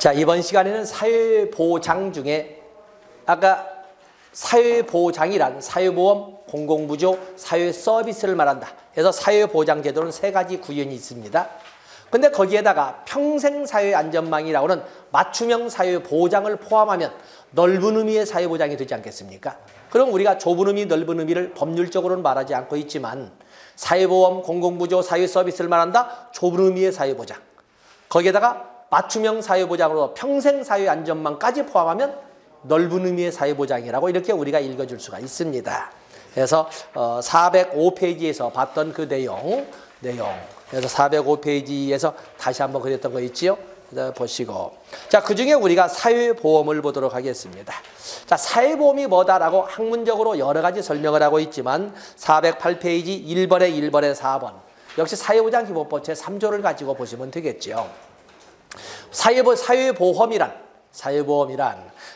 자, 이번 시간에는 사회보장 중에 아까 사회보장이란 사회보험, 공공부조, 사회서비스를 말한다. 그래서 사회보장제도는 세 가지 구현이 있습니다. 근데 거기에다가 평생사회안전망이라고는 맞춤형 사회보장을 포함하면 넓은 의미의 사회보장이 되지 않겠습니까? 그럼 우리가 좁은 의미, 넓은 의미를 법률적으로는 말하지 않고 있지만 사회보험, 공공부조, 사회서비스를 말한다. 좁은 의미의 사회보장. 거기에다가 맞춤형 사회보장으로 평생사회안전망까지 포함하면 넓은 의미의 사회보장이라고 이렇게 우리가 읽어줄 수가 있습니다. 그래서 405페이지에서 봤던 그 내용 그래서 405페이지에서 다시 한번 그렸던 거 있지요? 보시고. 자, 그 중에 우리가 사회보험을 보도록 하겠습니다. 자, 사회보험이 뭐다라고 학문적으로 여러 가지 설명을 하고 있지만 408페이지 1번에 1번에 4번. 역시 사회보장 기본법 제3조를 가지고 보시면 되겠죠. 사회보험이란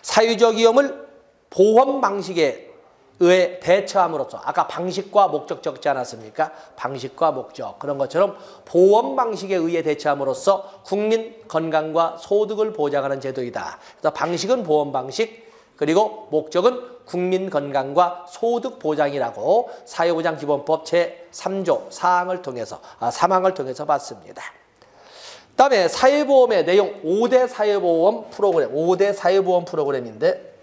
사회적 위험을 보험 방식에 의해 대처함으로써 아까 방식과 목적 적지 않았습니까? 방식과 목적 그런 것처럼 보험 방식에 의해 대처함으로써 국민 건강과 소득을 보장하는 제도이다. 그래서 방식은 보험 방식 그리고 목적은 국민 건강과 소득 보장이라고 사회보장 기본법 제3조 3항을 통해서 봤습니다. 그다음에 사회보험의 내용 5대 사회보험 프로그램, 5대 사회보험 프로그램인데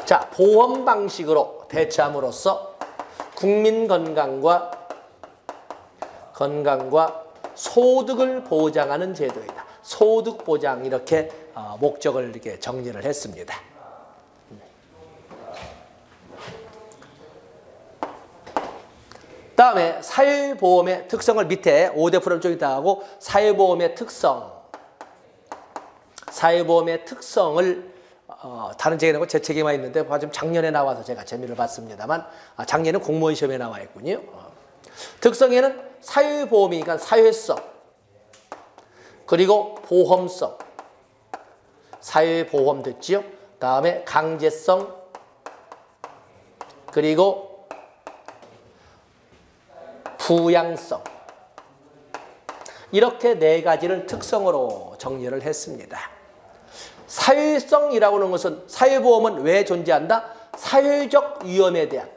자, 보험 방식으로 대처함으로써 국민 건강과 소득을 보장하는 제도이다. 소득 보장 이렇게 목적을 이렇게 정리를 했습니다. 다음에 사회보험의 특성을 밑에 5대 프로그램 쪽에 다 하고 사회보험의 특성을 다른 책에 나오고 제 책에만 있는데 지금 작년에 나와서 제가 재미를 봤습니다만 작년에 공무원 시험에 나와 있군요. 특성에는 사회보험이니까 사회성 그리고 보험성 사회보험 됐지요. 다음에 강제성 그리고 부양성 이렇게 네 가지를 특성으로 정리를 했습니다. 사회성이라고 하는 것은 사회보험은 왜 존재한다? 사회적 위험에 대한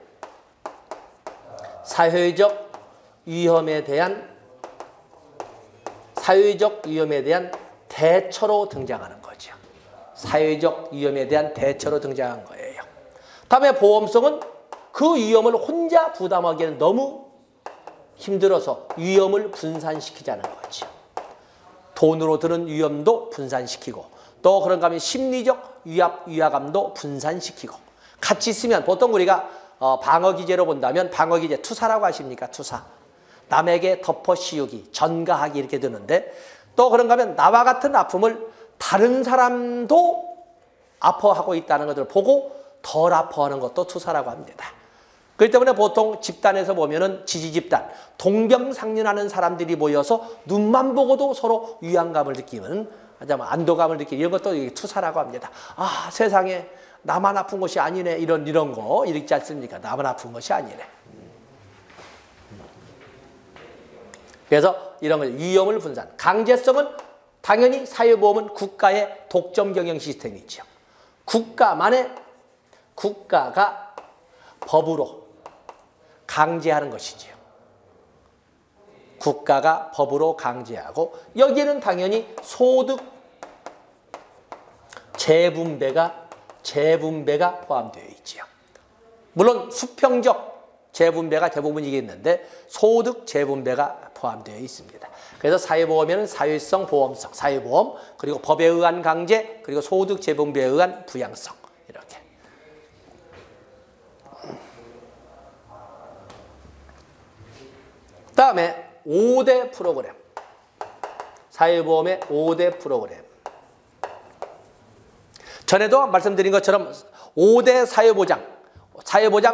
대처로 등장하는 거죠. 사회적 위험에 대한 대처로 등장한 거예요. 다음에 보험성은 그 위험을 혼자 부담하기에는 너무 힘들어서 위험을 분산시키자는 거죠. 돈으로 드는 위험도 분산시키고 또 그런가 하면 심리적 위화감도 분산시키고 같이 있으면 보통 우리가 방어기제로 본다면 방어기제 투사라고 하십니까? 투사. 남에게 덮어씌우기, 전가하기 이렇게 되는데 또 그런가 하면 나와 같은 아픔을 다른 사람도 아파하고 있다는 것을 보고 덜 아파하는 것도 투사라고 합니다. 그렇기 때문에 보통 집단에서 보면은 지지집단, 동병상련하는 사람들이 모여서 눈만 보고도 서로 위안감을 느끼는 안도감을 느끼는 이런 것도 투사라고 합니다. 아, 세상에 나만 아픈 것이 아니네 이런 거 이렇지 않습니까? 나만 아픈 것이 아니네. 그래서 이런 거 위험을 분산. 강제성은 당연히 사회보험은 국가의 독점 경영 시스템이죠. 국가가 법으로 강제하는 것이지요. 국가가 법으로 강제하고 여기에는 당연히 소득 재분배가 포함되어 있지요. 물론 수평적 재분배가 대부분이겠는데 소득 재분배가 포함되어 있습니다. 그래서 사회보험에는 사회성, 보험성, 사회보험 그리고 법에 의한 강제 그리고 소득 재분배에 의한 부양성 이렇게. 다음에 5대 프로그램. 사회보험의 5대 프로그램. 전에도 말씀드린 것처럼 5대 사회보장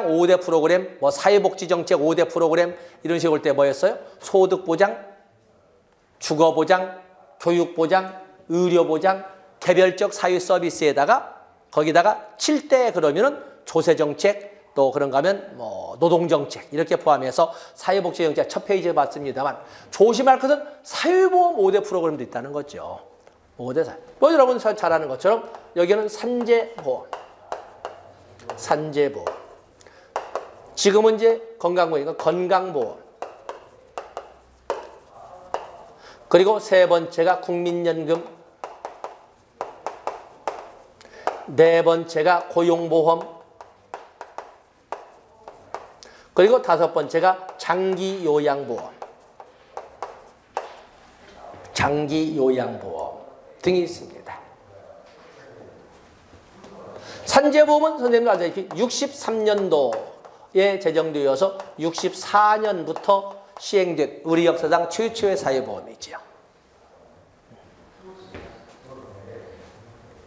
5대 프로그램, 사회복지정책 5대 프로그램 이런 식으로 올 때 뭐였어요? 소득보장, 주거보장, 교육보장, 의료보장, 개별적 사회 서비스에다가 거기다가 7대 그러면은 조세정책, 또 그런가 하면 뭐 노동정책 이렇게 포함해서 사회복지정책 첫 페이지에 봤습니다만 조심할 것은 사회보험 5대 프로그램도 있다는 거죠. 5대 4. 뭐 여러분 잘 아는 것처럼 여기는 산재보험. 산재보험. 지금은 이제 건강보험이니까 건강보험. 그리고 세 번째가 국민연금. 네 번째가 고용보험. 그리고 다섯 번째가 장기요양보험. 장기요양보험 등이 있습니다. 산재보험은 선생님도 알다시피 63년도에 제정되어서 64년부터 시행된 우리 역사상 최초의 사회보험이지요.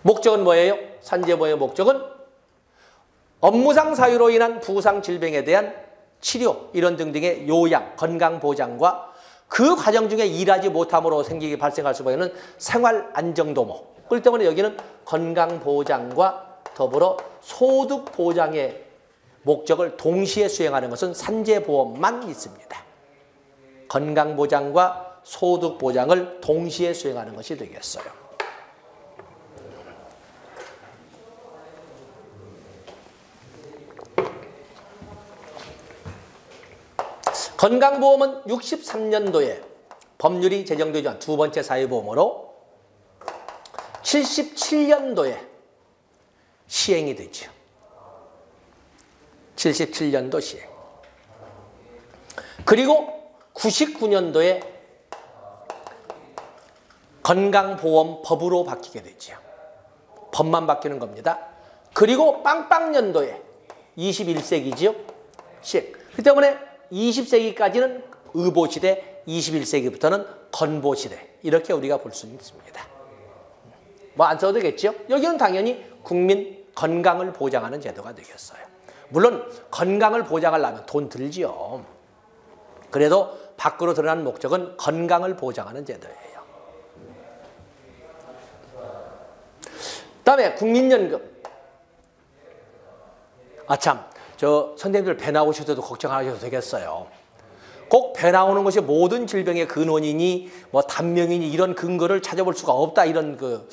목적은 뭐예요? 산재보험의 목적은 업무상 사유로 인한 부상 질병에 대한 치료 이런 등등의 요양, 건강보장과 그 과정 중에 일하지 못함으로 생기게 발생할 수밖에 없는 생활안정도모. 그렇기 때문에 여기는 건강보장과 더불어 소득보장의 목적을 동시에 수행하는 것은 산재보험만 있습니다. 건강보장과 소득보장을 동시에 수행하는 것이 되겠어요. 건강보험은 63년도에 법률이 제정되죠. 두 번째 사회보험으로 77년도에 시행이 되죠. 77년도 시행. 그리고 99년도에 건강보험법으로 바뀌게 되죠. 법만 바뀌는 겁니다. 그리고 빵빵년도에 21세기죠. 시행. 그 때문에 20세기까지는 의보시대, 21세기부터는 건보시대 이렇게 우리가 볼 수 있습니다. 뭐 안 써도 되겠죠? 여기는 당연히 국민 건강을 보장하는 제도가 되겠어요. 물론 건강을 보장하려면 돈 들지요. 그래도 밖으로 드러난 목적은 건강을 보장하는 제도예요. 그다음에 국민연금. 아참. 저 선생님들 배 나오실 때도 걱정 안 하셔도 되겠어요. 꼭 배 나오는 것이 모든 질병의 근원이니 뭐 단명이니 이런 근거를 찾아볼 수가 없다 이런 그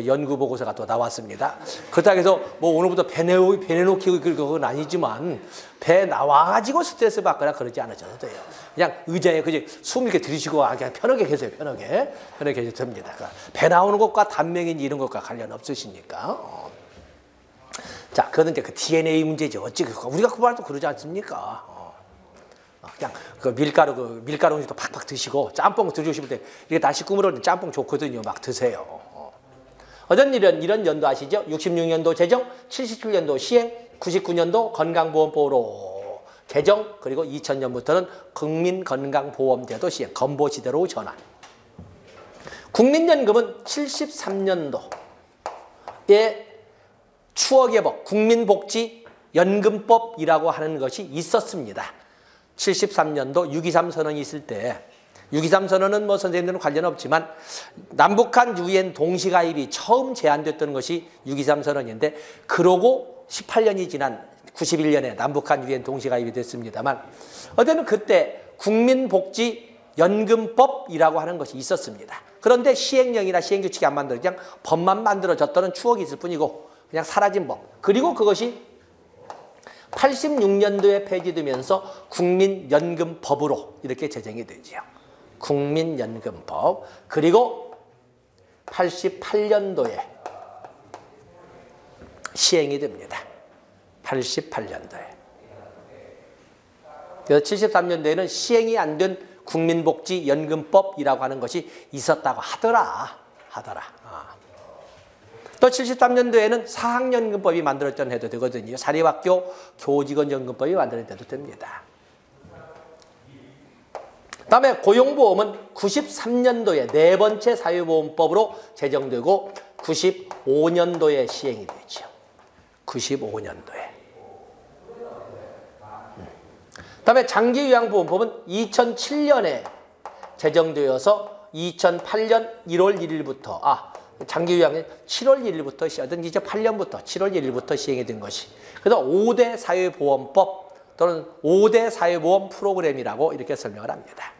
연구 보고서가 또 나왔습니다. 그렇다고 해서 뭐 오늘부터 배 내놓기 그건 아니지만 배 나와가지고 스트레스 받거나 그러지 않으셔도 돼요. 그냥 의자에 그냥 숨 이렇게 들이쉬고 그냥 편하게 계세요. 편하게 계셔도 됩니다. 그러니까 배 나오는 것과 단명이니 이런 것과 관련 없으시니까. 자, 그거는 이제 그 DNA 문제죠. 어찌 우리가 그 말도 그러지 않습니까? 그냥 그 밀가루 음식도 팍팍 드시고 짬뽕 드시면 돼. 이게 날씨 꾸물을 짬뽕 좋거든요. 막 드세요. 어떤 이런 연도 아시죠? 66년도 제정, 77년도 시행, 99년도 건강보험법으로 개정, 그리고 2000년부터는 국민건강보험제도 시행, 건보시대로 전환. 국민연금은 73년도에 추억의 법, 국민복지연금법이라고 하는 것이 있었습니다. 73년도 6.23 선언이 있을 때 6.23 선언은 뭐 선생님들은 관련 없지만 남북한 유엔 동시가입이 처음 제안됐던 것이 6.23 선언인데 그러고 18년이 지난 91년에 남북한 유엔 동시가입이 됐습니다만 어쨌든 그때 국민복지연금법이라고 하는 것이 있었습니다. 그런데 시행령이나 시행규칙이 안 만들어져 그냥 법만 만들어졌다는 추억이 있을 뿐이고 그냥 사라진 법. 그리고 그것이 86년도에 폐지되면서 국민연금법으로 이렇게 제정이 되지요. 국민연금법. 그리고 88년도에 시행이 됩니다. 88년도에. 그래서 73년도에는 시행이 안 된 국민복지연금법이라고 하는 것이 있었다고 하더라. 또 73년도에는 사학연금법이 만들어졌던 해도 되거든요. 사립학교 교직원연금법이 만들어져도 됩니다. 다음에 고용보험은 93년도에 네 번째 사회보험법으로 제정되고 95년도에 시행이 되죠. 95년도에. 다음에 장기요양보험법은 2007년에 제정되어서 2008년 1월 1일부터 장기 요양은 7월 1일부터 시작된 2008년부터 7월 1일부터 시행이 된 것이. 그래서 5대 사회보험법 또는 5대 사회보험 프로그램이라고 이렇게 설명을 합니다.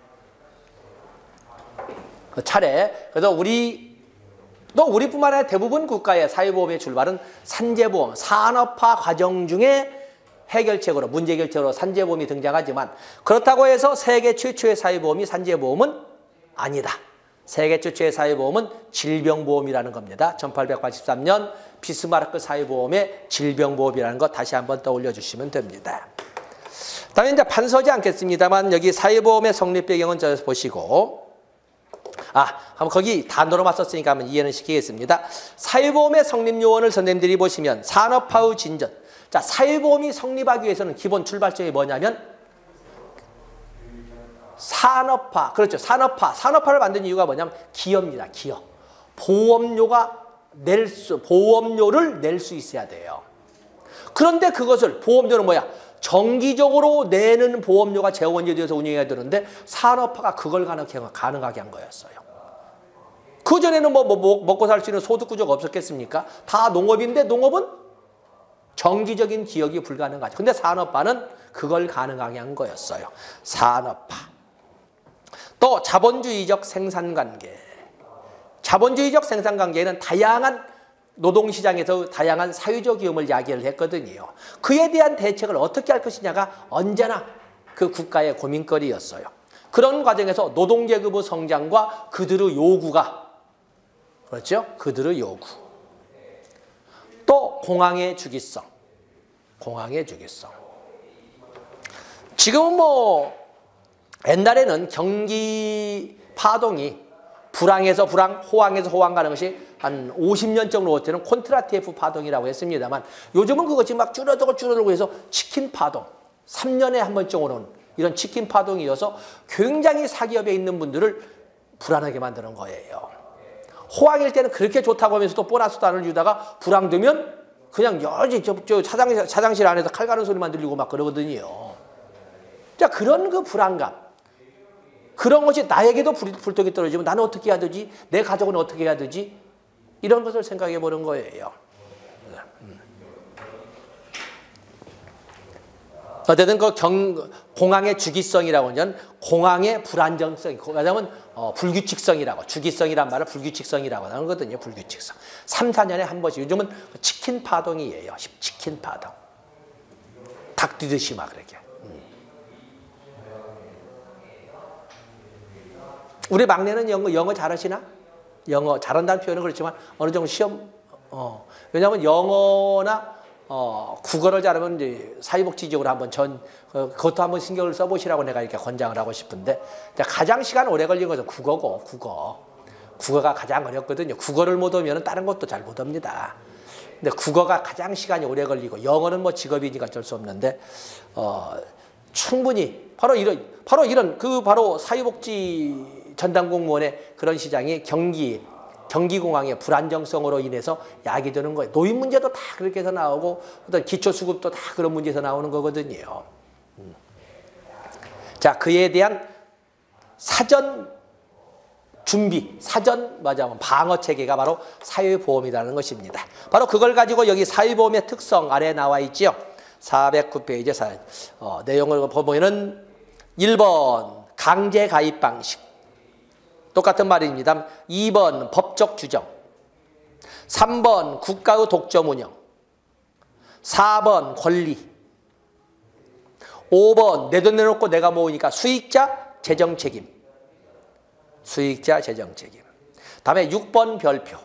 그 차례. 그래서 우리뿐만 아니라 대부분 국가의 사회보험의 출발은 산재보험, 산업화 과정 중에 해결책으로, 문제 해결책으로 산재보험이 등장하지만 그렇다고 해서 세계 최초의 사회보험이 산재보험은 아니다. 세계 최초의 사회보험은 질병보험이라는 겁니다. 1883년 비스마르크 사회보험의 질병보험이라는 것 다시 한번 떠올려 주시면 됩니다. 다음에 이제 판서지 않겠습니다만 여기 사회보험의 성립 배경은 저 보시고 한번 거기 단어로만 썼으니까 한번 이해는 시키겠습니다. 사회보험의 성립 요원을 선생님들이 보시면 산업화 후 진전. 자, 사회보험이 성립하기 위해서는 기본 출발점이 뭐냐면 산업화. 그렇죠. 산업화를 만든 이유가 뭐냐면 기여입니다. 기여. 보험료를 낼 수 있어야 돼요. 그런데 그것을 보험료는 뭐야? 정기적으로 내는 보험료가 재원이 되어서 운영해야 되는데 산업화가 그걸 가능하게 한 거였어요. 그전에는 먹고 살 수 있는 소득 구조가 없었겠습니까? 다 농업인데 농업은 정기적인 기억이 불가능하죠. 근데 산업화는 그걸 가능하게 한 거였어요. 산업화. 또 자본주의적 생산관계. 자본주의적 생산관계에는 다양한 노동시장에서 다양한 사회적 위험을 야기를 했거든요. 그에 대한 대책을 어떻게 할 것이냐가 언제나 그 국가의 고민거리였어요. 그런 과정에서 노동계급의 성장과 그들의 요구가 그렇죠? 그들의 요구. 또 공황의 주기성. 공황의 주기성. 지금은 옛날에는 경기 파동이 불황에서 불황, 호황에서 호황 가는 것이 한 50년 정도 올 때는 콘트라티에프 파동이라고 했습니다만 요즘은 그것이 막 줄어들고 해서 치킨 파동, 3년에 한 번쯤 오는 이런 치킨 파동이어서 굉장히 사기업에 있는 분들을 불안하게 만드는 거예요. 호황일 때는 그렇게 좋다고 하면서 또 보너스도 안 주다가 불황되면 그냥 여지 사장실 안에서 칼 가는 소리만 들리고 막 그러거든요. 자, 그런 그 불안감. 그런 것이 나에게도 불떡이 떨어지면 나는 어떻게 해야 되지? 내 가족은 어떻게 해야 되지? 이런 것을 생각해 보는 거예요. 어쨌든 공황의 주기성이라고 하면 공황의 불안정성, 왜냐하면 불규칙성이라고, 주기성이란 말을 불규칙성이라고 하거든요. 불규칙성. 3, 4년에 한 번씩. 요즘은 치킨 파동이에요. 치킨 파동. 닭 뛰듯이 막 그렇게. 우리 막내는 영어 잘하시나? 영어 잘한다는 표현은 그렇지만 어느 정도 시험 왜냐하면 영어나 국어를 잘하면 이제 사회복지적으로 한번 그것도 한번 신경을 써보시라고 내가 이렇게 권장을 하고 싶은데 가장 시간 오래 걸린 것은 국어고 국어가 가장 어렵거든요. 국어를 못 오면 다른 것도 잘 못 옵니다. 근데 국어가 가장 시간이 오래 걸리고 영어는 지급이니까 어쩔 수 없는데 충분히 바로 이런 사회복지 전담 공무원의 그런 시장이 경기공황의 불안정성으로 인해서 야기되는 거예요. 노인 문제도 다 그렇게 해서 나오고 어떤 기초수급도 다 그런 문제에서 나오는 거거든요. 자, 그에 대한 사전 준비, 방어 체계가 바로 사회보험이라는 것입니다. 바로 그걸 가지고 여기 사회보험의 특성 아래에 나와 있죠. 409페이지 내용을 보면은 1번 강제 가입 방식. 똑같은 말입니다. 2번 법적 규정, 3번 국가의 독점 운영, 4번 권리, 5번 내 돈 내놓고 내가 모으니까 수익자 재정 책임. 다음에 6번 별표.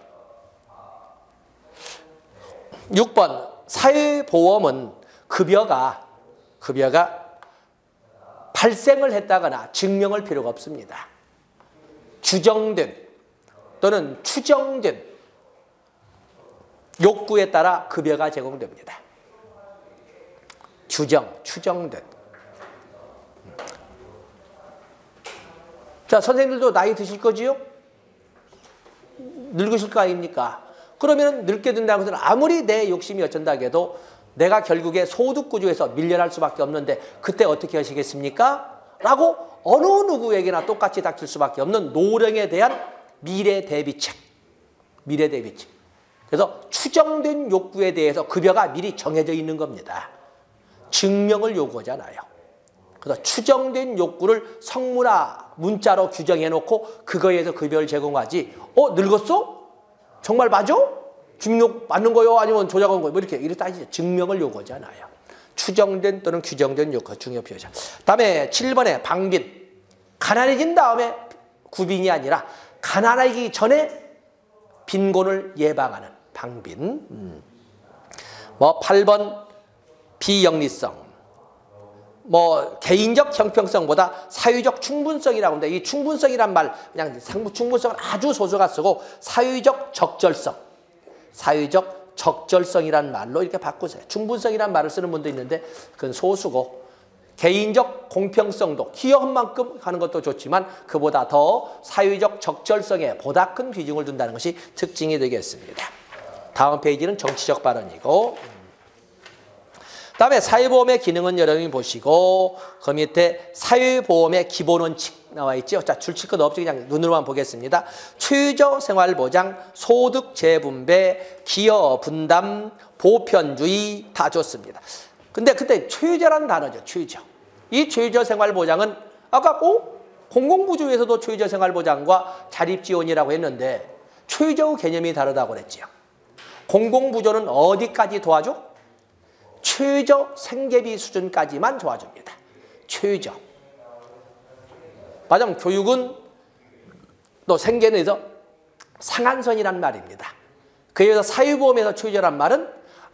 6번 사회보험은 급여가 발생을 했다거나 증명할 필요가 없습니다. 규정된 또는 추정된 욕구에 따라 급여가 제공됩니다. 추정된. 자, 선생님들도 나이 드실 거지요? 늙으실 거 아닙니까? 그러면 늙게 된다는 것은 아무리 내 욕심이 어쩐다 해도 내가 결국에 소득 구조에서 밀려날 수밖에 없는데 그때 어떻게 하시겠습니까? 라고 어느 누구에게나 똑같이 닥칠 수밖에 없는 노령에 대한 미래 대비책. 미래 대비책. 그래서 추정된 욕구에 대해서 급여가 미리 정해져 있는 겁니다. 증명을 요구하지 않아요. 그래서 추정된 욕구를 성문화 문자로 규정해놓고 그거에 의해서 급여를 제공하지. 늙었어? 정말 맞아? 주민요구 맞는 거요? 아니면 조작한 거요? 뭐 이렇게 따지죠. 증명을 요구하지 않아요. 추정된 또는 규정된 욕구 중요 표현. 다음에 7번에 방빈. 가난해진 다음에 구빈이 아니라 가난하기 전에 빈곤을 예방하는 방빈. 8번 비영리성. 개인적 형평성보다 사회적 충분성이라고 합니다. 이 충분성이란 말 그냥 충분성은 아주 소수가 쓰고 사회적 적절성. 사회적 적절성이란 말로 이렇게 바꾸세요. 충분성이란 말을 쓰는 분도 있는데 그건 소수고 개인적 공평성도 기여한 만큼 하는 것도 좋지만 그보다 더 사회적 적절성에 보다 큰 비중을 둔다는 것이 특징이 되겠습니다. 다음 페이지는 정치적 발언이고 다음에 사회보험의 기능은 여러분이 보시고 그 밑에 사회보험의 기본 원칙 나와 있죠. 자, 줄칠 것 없이 그냥 눈으로만 보겠습니다. 최저생활보장, 소득 재분배, 기여 분담, 보편주의 다 좋습니다. 근데 그때 최저라는 단어죠. 최저. 이 최저생활보장은 아까 공공부조에서도 최저생활보장과 자립지원이라고 했는데 최저 개념이 다르다고 그랬죠. 공공부조는 어디까지 도와줘? 최저 생계비 수준까지만 도와줍니다. 최저. 맞으면 교육은 또 생계는 상한선이란 말입니다. 그래서 사회보험에서 최저란 말은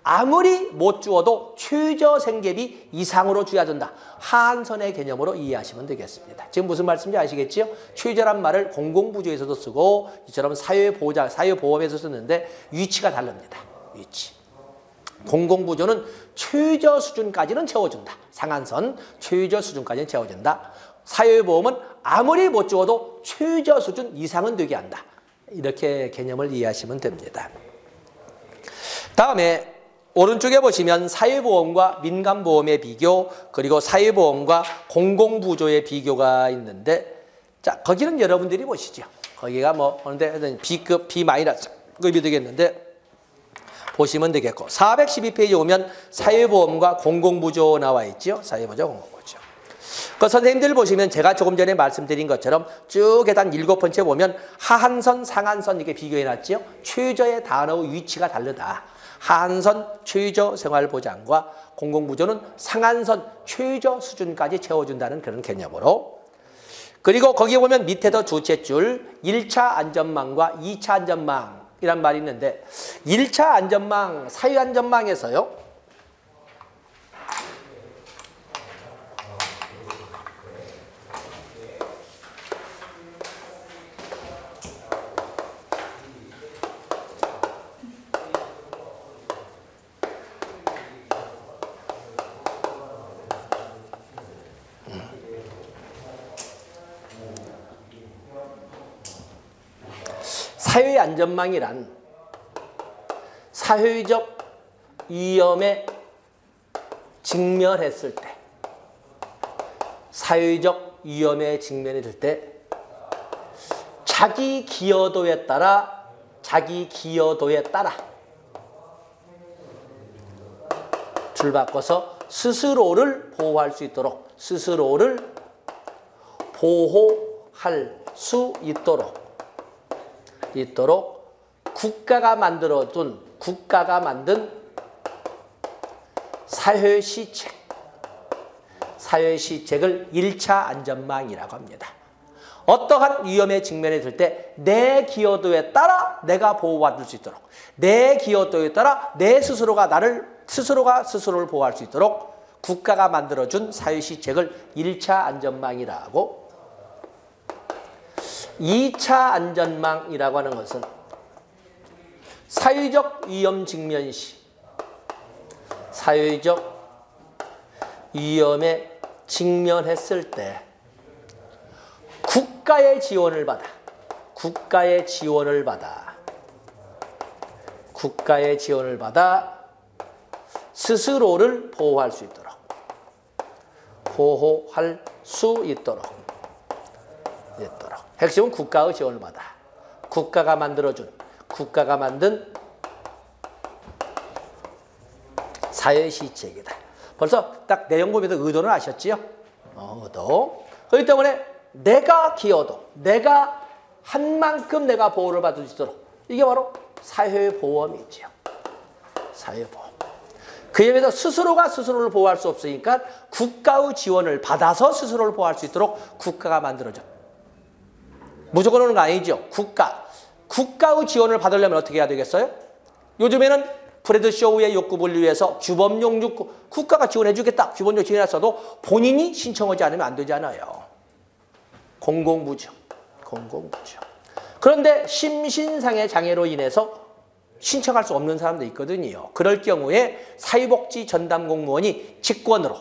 아무리 못 주어도 최저 생계비 이상으로 줘야 된다. 하한선의 개념으로 이해하시면 되겠습니다. 지금 무슨 말씀인지 아시겠지요? 최저란 말을 공공부조에서도 쓰고 이처럼 사회보험에서 쓰는데 위치가 다릅니다. 위치. 공공부조는 최저 수준까지는 채워준다. 상한선 최저 수준까지는 채워준다. 사회보험은 아무리 못 주어도 최저 수준 이상은 되게 한다. 이렇게 개념을 이해하시면 됩니다. 다음에 오른쪽에 보시면 사회보험과 민간보험의 비교 그리고 사회보험과 공공부조의 비교가 있는데 자 거기는 여러분들이 보시죠. 거기가 그런데 B급, B-급이 되겠는데 보시면 되겠고 412페이지 오면 사회보험과 공공부조 나와 있죠. 사회보험, 공공부조. 그 선생님들 보시면 제가 조금 전에 말씀드린 것처럼 쭉 계단 7번째 보면 하한선, 상한선 이렇게 비교해놨죠. 최저의 단어의 위치가 다르다. 하한선 최저 생활보장과 공공부조는 상한선 최저 수준까지 채워준다는 그런 개념으로 그리고 거기에 보면 밑에도 두째 줄 1차 안전망과 2차 안전망 이란 말이 있는데 1차 안전망, 사회안전망에서요. 사회안전망이란 사회적 위험에 직면했을 때 사회적 위험에 직면했을 때 자기 기여도에 따라 줄 바꿔서 스스로를 보호할 수 있도록 국가가 만든 사회시책을 1차 안전망이라고 합니다. 어떠한 위험에 직면했을 때 내 기여도에 따라 내가 보호받을 수 있도록 내 기여도에 따라 내 스스로가 스스로를 보호할 수 있도록 국가가 만들어준 사회시책을 1차 안전망이라고 2차 안전망이라고 하는 것은 사회적 위험 직면 시 사회적 위험에 직면했을 때 국가의 지원을 받아 스스로를 보호할 수 있도록. 핵심은 국가의 지원을 받아. 국가가 만든 사회시책이다. 벌써 딱 내용 보면서 의도는 아셨지요? 의도. 그렇기 때문에 내가 기여도, 내가 한 만큼 내가 보호를 받을 수 있도록. 이게 바로 사회보험이지요. 사회보험. 그에 비해서 스스로가 스스로를 보호할 수 없으니까 국가의 지원을 받아서 스스로를 보호할 수 있도록 국가가 만들어져. 무조건 오는 거 아니죠. 국가의 지원을 받으려면 어떻게 해야 되겠어요? 요즘에는 프레드 쇼우의 욕구분리 위해서 규범용 욕구, 국가가 지원해 주겠다. 규범용 지원했어도 본인이 신청하지 않으면 안 되잖아요. 공공부죠. 그런데 심신상의 장애로 인해서 신청할 수 없는 사람도 있거든요. 그럴 경우에 사회복지 전담 공무원이 직권으로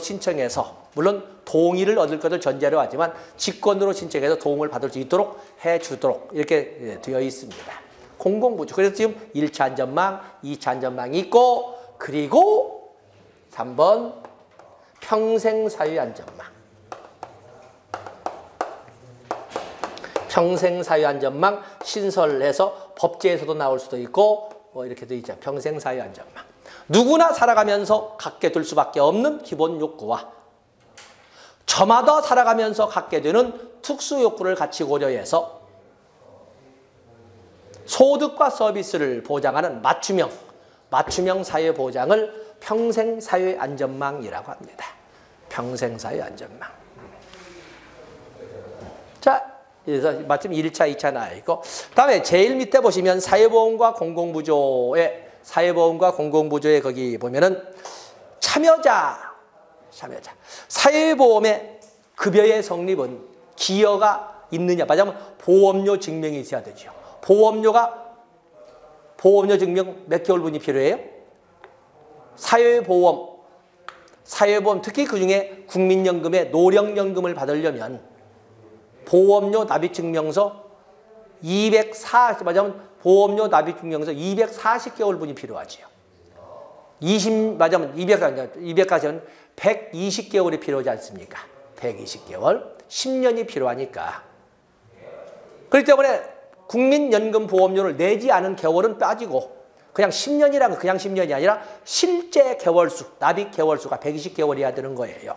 신청해서, 물론 동의를 얻을 것을 전제로 하지만 직권으로 신청해서 도움을 받을 수 있도록 해주도록 이렇게 되어 있습니다. 공공부죠. 그래서 지금 1차 안전망, 2차 안전망이 있고, 그리고 3번 평생사회안전망. 평생사회안전망 신설해서 법제에서도 나올 수도 있고 뭐 이렇게 돼 있죠. 평생사회안전망. 누구나 살아가면서 갖게 될 수밖에 없는 기본 욕구와 저마다 살아가면서 갖게 되는 특수 욕구를 같이 고려해서 소득과 서비스를 보장하는 맞춤형 사회보장을 평생사회안전망이라고 합니다. 평생사회안전망. 자, 그래서 마침 1차, 2차 나와 있고, 다음에 제일 밑에 보시면 사회보험과 공공부조의 거기 보면은 참여자. 사회보험의 급여의 성립은 기여가 있느냐, 말하자면 보험료 증명이 있어야 되죠. 보험료 증명 몇 개월분이 필요해요? 사회보험 특히 그중에 국민연금의 노령연금을 받으려면 보험료 납입증명서 보험료 납입증명서 240개월분이 필요하지요. 200까지는 120개월이 필요하지 않습니까? 120개월, 10년이 필요하니까. 그렇기 때문에 국민연금 보험료를 내지 않은 개월은 빠지고 그냥 10년이라면 그냥 10년이 아니라 실제 개월수, 납입 개월수가 120개월이어야 되는 거예요.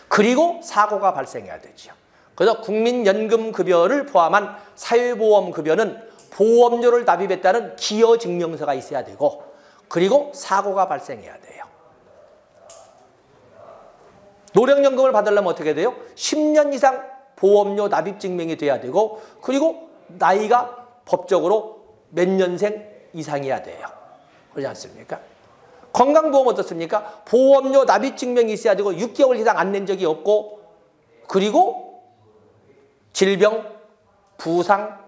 그리고 사고가 발생해야 되죠. 그래서 국민연금급여를 포함한 사회보험급여는 보험료를 납입했다는 기여증명서가 있어야 되고, 그리고 사고가 발생해야 돼요. 노령연금을 받으려면 어떻게 돼요? 10년 이상 보험료 납입증명이 돼야 되고, 그리고 나이가 법적으로 몇 년생 이상이어야 돼요. 그렇지 않습니까? 건강보험 어떻습니까? 보험료 납입증명이 있어야 되고 6개월 이상 안 낸 적이 없고, 그리고 질병, 부상,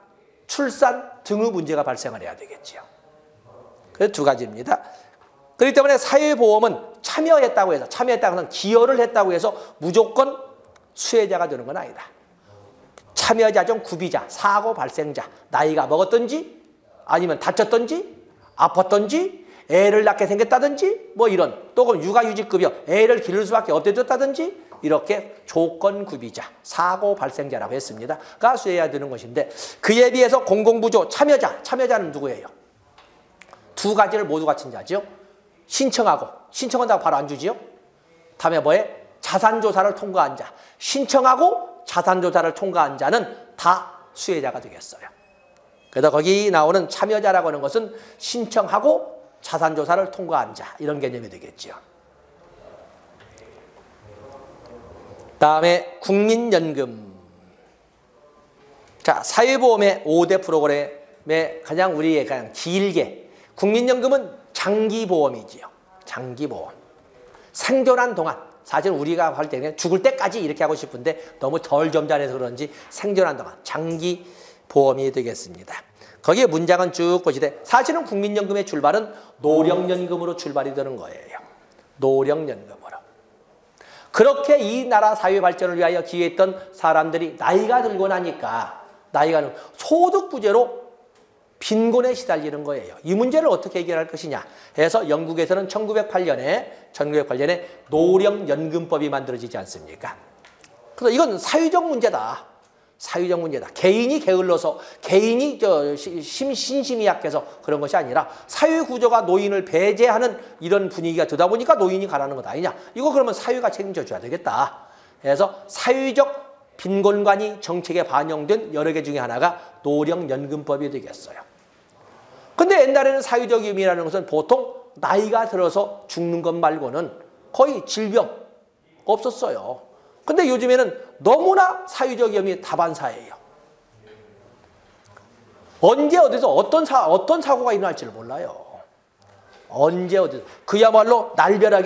출산 등의 문제가 발생을 해야 되겠죠. 그래서 두 가지입니다. 그렇기 때문에 사회보험은 참여했다고 해서 기여를 했다고 해서 무조건 수혜자가 되는 건 아니다. 참여자 중 구비자, 사고 발생자, 나이가 먹었든지 아니면 다쳤든지 아팠든지 애를 낳게 생겼다든지 뭐 이런, 또 그럼 육아휴직급여 애를 기를 수밖에 없어졌다든지 이렇게 조건구비자, 사고 발생자라고 했습니다.가 수혜해야 되는 것인데, 그에 비해서 공공부조 참여자는 누구예요? 두 가지를 모두 갖춘 자죠. 신청한다고 바로 안 주지요. 다음에 뭐에? 자산조사를 통과한 자. 신청하고 자산조사를 통과한 자는 다 수혜자가 되겠어요. 그래서 거기 나오는 참여자라고 하는 것은 신청하고 자산조사를 통과한 자, 이런 개념이 되겠죠. 다음에 국민연금. 자, 사회보험의 5대 프로그램에 가장 길게, 국민연금은 장기보험이지요. 장기보험. 생존한 동안, 사실 우리가 할 때는 죽을 때까지 이렇게 하고 싶은데 너무 덜 점잖아서 그런지 생존한 동안 장기보험이 되겠습니다. 거기에 문장은 쭉 보시되, 사실은 국민연금의 출발은 노령연금으로 출발이 되는 거예요. 노령연금으로. 그렇게 이 나라 사회 발전을 위하여 기여했던 사람들이 나이가 들고 나니까 소득 부재로 빈곤에 시달리는 거예요. 이 문제를 어떻게 해결할 것이냐 해서 영국에서는 1908년에 노령연금법이 만들어지지 않습니까? 그래서 이건 사회적 문제다. 사회적 문제다. 개인이 게을러서 개인이 심신이 약해서 그런 것이 아니라 사회 구조가 노인을 배제하는 이런 분위기가 되다 보니까 노인이 가라는 것 아니냐. 이거 그러면 사회가 책임져 줘야 되겠다. 그래서 사회적 빈곤관이 정책에 반영된 여러 개 중에 하나가 노령연금법이 되겠어요. 근데 옛날에는 사회적 위험이라는 것은 보통 나이가 들어서 죽는 것 말고는 거의 질병 없었어요. 근데 요즘에는 너무나 사회적 위험이 다반사예요. 언제 어디서 어떤 사고가 일어날지를 몰라요. 언제 어디서 그야말로 날벼락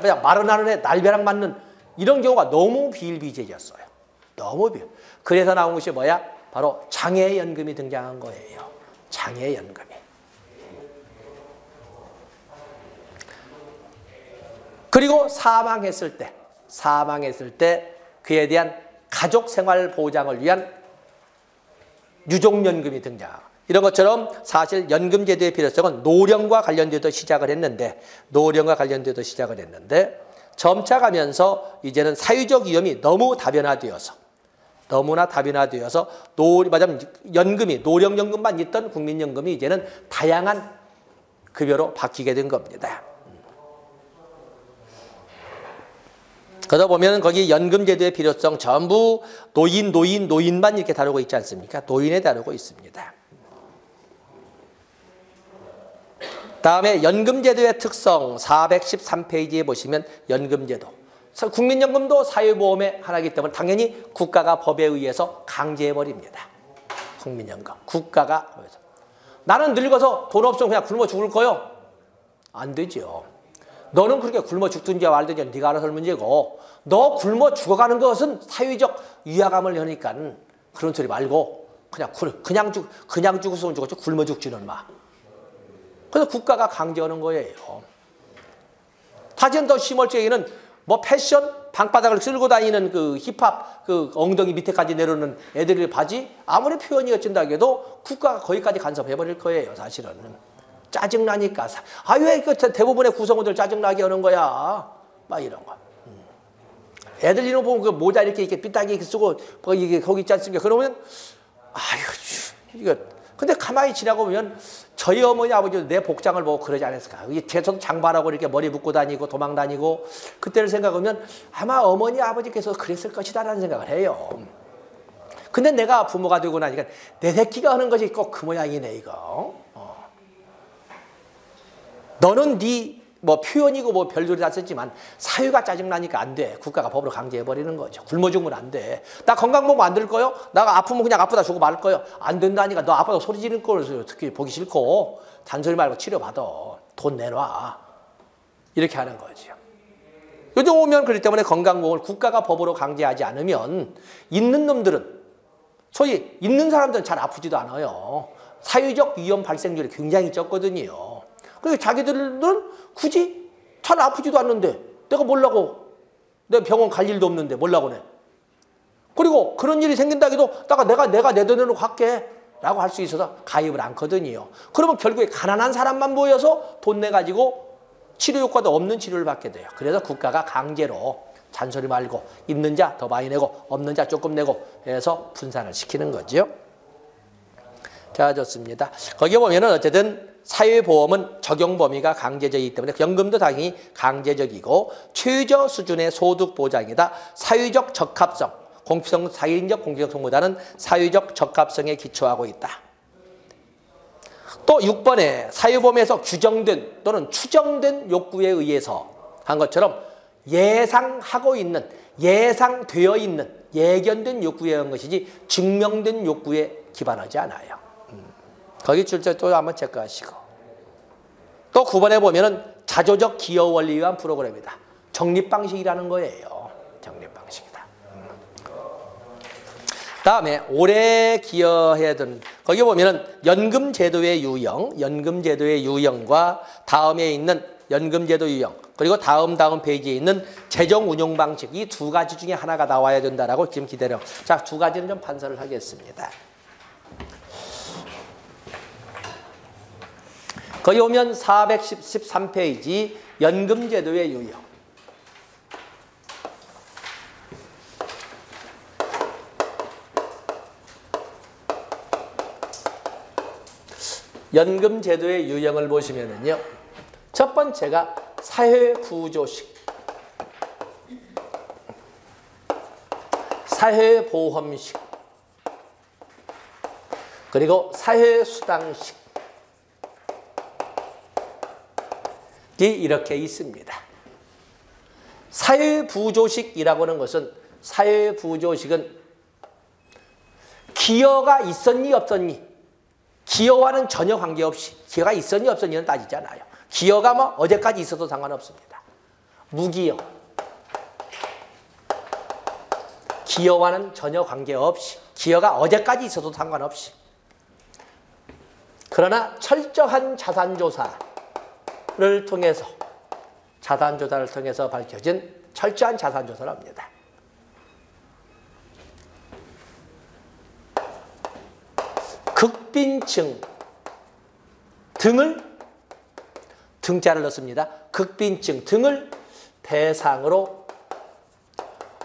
그냥 마른 해 날벼락 맞는 이런 경우가 너무 비일비재했어요. 너무 그래서 나온 것이 뭐야? 바로 장애연금이 등장한 거예요. 장애연금이. 그리고 사망했을 때 그에 대한 가족 생활 보장을 위한 유족연금이 등장하고 이런 것처럼 사실 연금 제도의 필요성은 노령과 관련돼서 시작을 했는데 점차 가면서 이제는 사회적 위험이 너무나 다변화되어서 노령연금만 있던 국민연금이 이제는 다양한 급여로 바뀌게 된 겁니다. 그러다 보면 거기 연금제도의 필요성 전부 노인만 이렇게 다루고 있지 않습니까? 노인에 다루고 있습니다. 다음에 연금제도의 특성 413페이지에 보시면 연금제도. 국민연금도 사회보험의 하나이기 때문에 당연히 국가가 법에 의해서 강제해버립니다. 국민연금. 국가가. 나는 늙어서 돈 없으면 그냥 굶어 죽을 거요? 안 되죠. 너는 그렇게 굶어 죽든지 말든지 네가 알아서 할 문제고 너 굶어 죽어가는 것은 사회적 위화감을 하니까 그런 소리 말고 그냥 죽었으면 죽었지 굶어 죽지는 마. 그래서 국가가 강제하는 거예요. 사실은 더 심할 적에는 뭐 패션 방바닥을 쓸고 다니는 그 힙합 그 엉덩이 밑에까지 내려오는 애들의 바지 아무리 표현이 어쩐다 해도 국가가 거기까지 간섭해버릴 거예요. 사실은. 짜증나니까. 왜 그 대부분의 구성원들 짜증나게 하는 거야. 막 이런 거. 애들 이런 거 보면 그 모자 이렇게 삐딱이 쓰고 거기 있지 않습니까? 그러면 이거 근데 가만히 지나고 보면 저희 어머니 아버지도 내 복장을 보고 그러지 않았을까. 저도 장발하고 이렇게 머리 묶고 다니고 도망 다니고 그때를 생각하면 아마 어머니 아버지께서 그랬을 것이다라는 생각을 해요. 근데 내가 부모가 되고 나니까 내 새끼가 하는 것이 꼭 그 모양이네 이거. 너는 네 뭐 표현이고 뭐 별소리 다 썼지만 사회가 짜증나니까 안 돼. 국가가 법으로 강제해버리는 거죠. 굶어 죽으면 안 돼. 나 건강보험 안 들 거요? 나 아프면 그냥 아프다 주고 말 거요? 안 된다니까. 너 아파도 소리 지를 거를 특히 보기 싫고 잔소리 말고 치료받아. 돈 내놔. 이렇게 하는 거죠. 요즘 오면 그렇기 때문에 건강보험을 국가가 법으로 강제하지 않으면 있는 놈들은 소위 있는 사람들은 잘 아프지도 않아요. 사회적 위험 발생률이 굉장히 적거든요. 그리고 자기들은 굳이 잘 아프지도 않는데 내가 뭐라고 내 병원 갈 일도 없는데 뭐라고 해. 그리고 그런 일이 생긴다 해도 내가 내 돈으로 갈게 라고 할 수 있어서 가입을 않거든요. 그러면 결국에 가난한 사람만 모여서 돈 내가지고 치료 효과도 없는 치료를 받게 돼요. 그래서 국가가 강제로 잔소리 말고 있는 자 더 많이 내고 없는 자 조금 내고 해서 분산을 시키는 거죠. 자, 좋습니다. 거기에 보면은 어쨌든 사회보험은 적용 범위가 강제적이기 때문에 연금도 당연히 강제적이고 최저 수준의 소득 보장이다. 사회적 적합성, 공평성, 사회적 공정성보다는 사회적 적합성에 기초하고 있다. 또 6번에 사회보험에서 규정된 또는 추정된 욕구에 의해서 한 것처럼 예상하고 있는, 예상되어 있는, 예견된 욕구에 의한 것이지 증명된 욕구에 기반하지 않아요. 거기 출처 또 한번 체크하시고. 또 9번에 보면은 자조적 기여 원리에 의한 프로그램이다. 적립방식이라는 거예요. 적립방식이다. 다음에 오래 기여해야 되는 거기 보면은 연금제도의 유형과 다음에 있는 연금제도 유형 그리고 다음 페이지에 있는 재정운용 방식 이 두 가지 중에 하나가 나와야 된다라고 지금 기다려. 자, 두 가지는 좀 판서를 하겠습니다. 거기 오면 413페이지 연금제도의 유형. 연금제도의 유형을 보시면은요, 첫 번째가 사회부조식, 사회보험식, 그리고 사회수당식 이 이렇게 있습니다. 사회부조식이라고 하는 것은, 사회부조식은 기여가 있었니 없었니, 기여와는 전혀 관계없이, 기여가 있었니 없었니는 따지지 않아요. 기여가 뭐 어제까지 있어도 상관없습니다. 무기여, 기여와는 전혀 관계없이, 기여가 어제까지 있어도 상관없이, 그러나 철저한 자산조사를 통해서, 자산조사를 통해서 밝혀진 철저한 자산조사를 합니다. 극빈층 등을, 등자를 넣습니다. 극빈층 등을 대상으로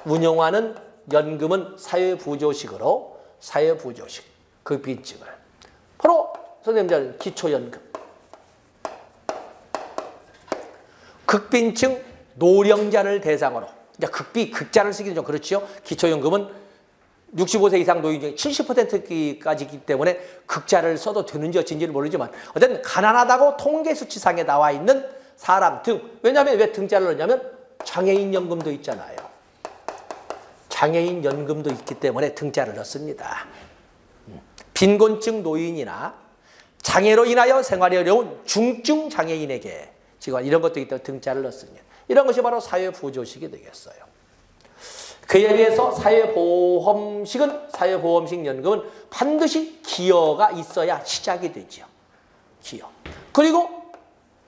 운용하는 연금은 사회부조식으로, 사회부조식, 극빈층을. 바로 선생님 잘 기초연금. 극빈층 노령자를 대상으로, 이제 극자를 쓰기는 좀 그렇지요. 기초연금은 65세 이상 노인 중에 70%까지 있기 때문에 극자를 써도 되는지 어쩐지는 모르지만, 어쨌든 가난하다고 통계 수치상에 나와 있는 사람 등. 왜냐하면 왜 등자를 넣냐면 장애인 연금도 있잖아요. 장애인 연금도 있기 때문에 등자를 넣습니다. 빈곤층 노인이나 장애로 인하여 생활이 어려운 중증 장애인에게 지금 이런 것도 있기 때문에 등자를 넣습니다. 이런 것이 바로 사회부조식이 되겠어요. 그에 비해서 사회보험식은, 사회보험식 연금은 반드시 기여가 있어야 시작이 되죠. 기여. 그리고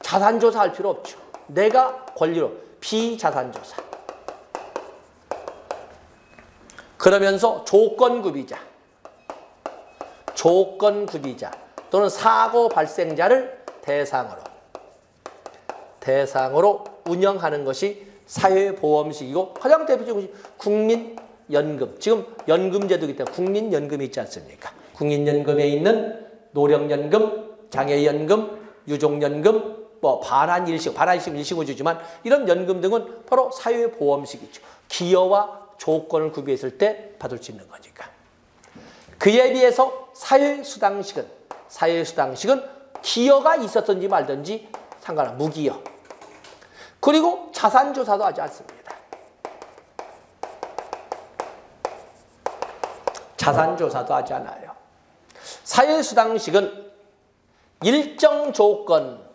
자산조사 할 필요 없죠. 내가 권리로 비자산조사. 그러면서 조건구비자, 조건구비자 또는 사고 발생자를 대상으로 운영하는 것이 사회보험식이고, 가장 대표적인 것이 국민연금. 지금 연금제도이기 때문에 국민연금이 있지 않습니까? 국민연금에 있는 노령연금, 장애연금, 유족연금, 뭐 반환일식, 일식을 주지만 이런 연금 등은 바로 사회보험식이죠. 기여와 조건을 구비했을 때 받을 수 있는 거니까. 그에 비해서 사회수당식은 기여가 있었든지 말든지 상관없는 무기여. 그리고 자산조사도 하지 않습니다. 자산조사도 하지 않아요. 사회수당식은 일정 조건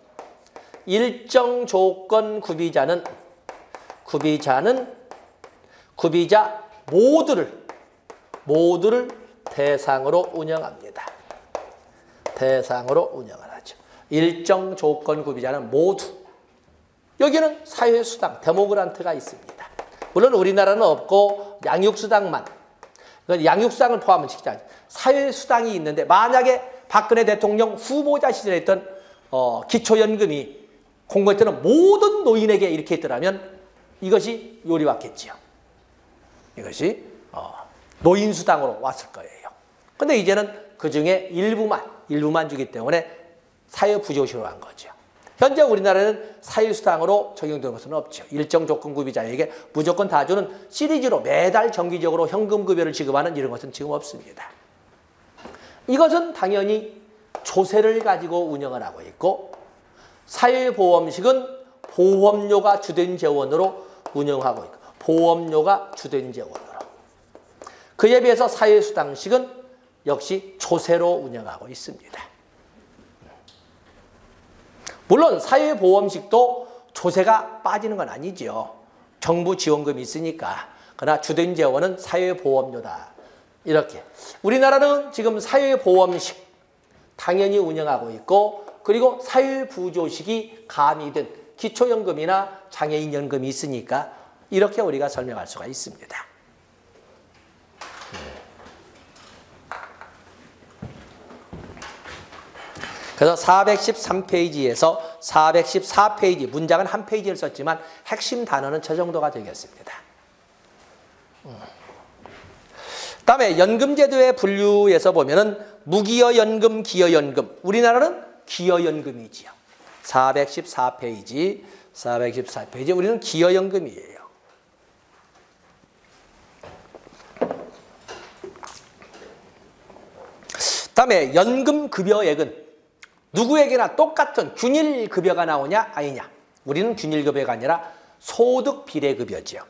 구비자 모두를 대상으로 운영합니다. 대상으로 운영을 하죠. 일정 조건 구비자는 모두. 여기는 사회수당, 데모그란트가 있습니다. 물론 우리나라는 없고 양육수당만, 양육수당을 포함은 시키지 않죠. 사회수당이 있는데, 만약에 박근혜 대통령 후보자 시절에 있던 기초연금이 공고했던 모든 노인에게 이렇게 했더라면 이것이 요리 왔겠지요. 이것이 노인수당으로 왔을 거예요. 근데 이제는 그 중에 일부만 주기 때문에 사회부조식으로 한 거죠. 현재 우리나라는 사회수당으로 적용되는 것은 없죠. 일정 조건 구비자에게 무조건 다 주는 시리즈로 매달 정기적으로 현금급여를 지급하는 이런 것은 지금 없습니다. 이것은 당연히 조세를 가지고 운영을 하고 있고, 사회보험식은 보험료가 주된 재원으로 운영하고 있고, 보험료가 주된 재원으로. 그에 비해서 사회수당식은 역시 조세로 운영하고 있습니다. 물론 사회보험식도 조세가 빠지는 건 아니죠. 정부 지원금이 있으니까. 그러나 주된 재원은 사회보험료다. 이렇게. 우리나라는 지금 사회보험식 당연히 운영하고 있고, 그리고 사회부조식이 가미된 기초연금이나 장애인연금이 있으니까 이렇게 우리가 설명할 수가 있습니다. 그래서 413페이지에서 414페이지, 문장은 한 페이지를 썼지만 핵심 단어는 저 정도가 되겠습니다. 다음에 연금제도의 분류에서 보면은 무기여연금, 기여연금. 우리나라는 기여연금이지요. 414페이지, 414페이지. 우리는 기여연금이에요. 다음에 연금급여액은 누구에게나 똑같은 균일급여가 나오냐 아니냐. 우리는 균일급여가 아니라 소득비례급여지요.